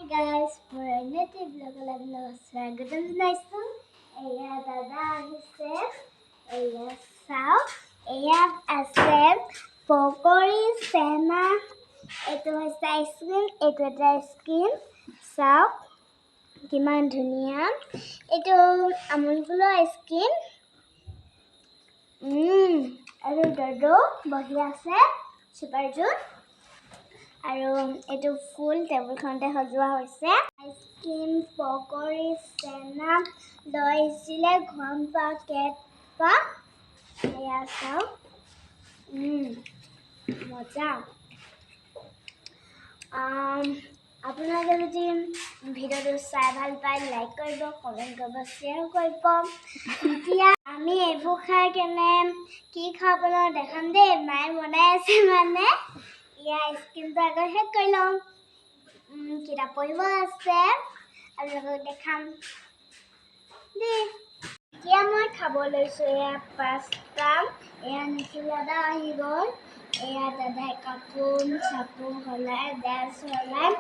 guys, for a native vlog স্বাগতম জনাইছো। এয়া দাদা আহিছে, এয়া চাওক, এয়া আছে পকৰি চেনা, এইটো হৈছে আইচক্ৰীম, এইটো এটা আইচক্ৰীম চাওক কিমান ধুনীয়া। এইটো আমুল কুলৰ আইচক্ৰীম। আৰু দাদু বহি আছে চুপাৰ জুট। আৰু এইটো ফুল টেবুলখনতে সজোৱা হৈছে। আইচক্ৰীম পকৰি চেনা লৈ আহিছিলে ঘন পেকেট পা। এয়া চাওক মজা। আপোনালোকে যদি ভিডিঅ'টো চাই ভাল পায় লাইক কৰিব, কমেণ্ট কৰিব, শ্বেয়াৰ কৰিব। এতিয়া আমি এইবোৰ খাই কেনে কি খাবলৈ দেখাম দেই। মায়ে বনাই আছে মানে। এয়া আইচক্ৰীমটো আগত শেষ কৰি লওঁ। কিতাপ পঢ়িব আছে আপোনালোকক দেখাম দেই। এতিয়া মই খাব লৈছোঁ এয়া পাস্তা। এয়া নিখিল দাদা আহি গ'ল। এয়া দাদাই কাপোৰ চাপোৰ সলাই ড্ৰেছ সলাই।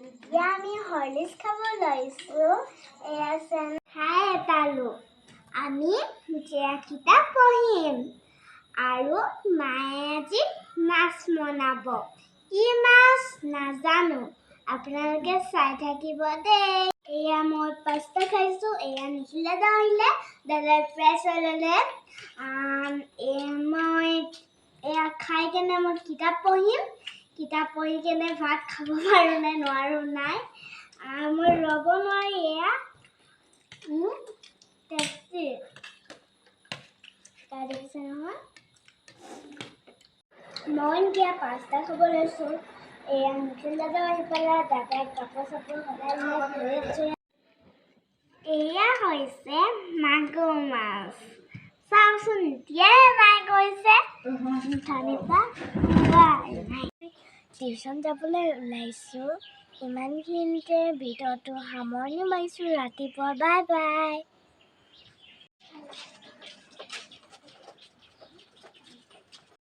এতিয়া আমি হৰলিক্স খাব লৈছোঁ। এয়া চেন খাই এটালো। আমি কিতাপ পঢ়িম আৰু মায়ে আজি মাছ বনাব। কি মাছ নাজানো, আপোনালোকে চাই থাকিব দেই। এয়া মই পাস্তা খাইছোঁ। এয়া নিখিল দাদা আহিলে, দাদাই ফ্ৰেছ হৈ ল'লে। মই এয়া খাই কেনে মই কিতাপ পঢ়িম। কিতাপ পঢ়ি কেনে ভাত খাব পাৰোঁ নে নোৱাৰোঁ নাই, মই ৰ'ব নোৱাৰি। এয়া টেষ্টি দেখিছে নহয়। মই এতিয়া পাস্তা খাব লৈছোঁ। এয়া নিখিল দাদা আহি পেলাই দাদাই কাপোৰ চাপোৰ সলাই লৈ। এয়া হৈছে মাগুৰ মাছ। চাওকচোন এতিয়াই বাই গৈছে। টিউশ্যন যাবলৈ ওলাইছোঁ। ইমানখিনিতে ভিডিঅ'টো সামৰণি মাৰিছোঁ। ৰাতিপুৱা বাই বাই।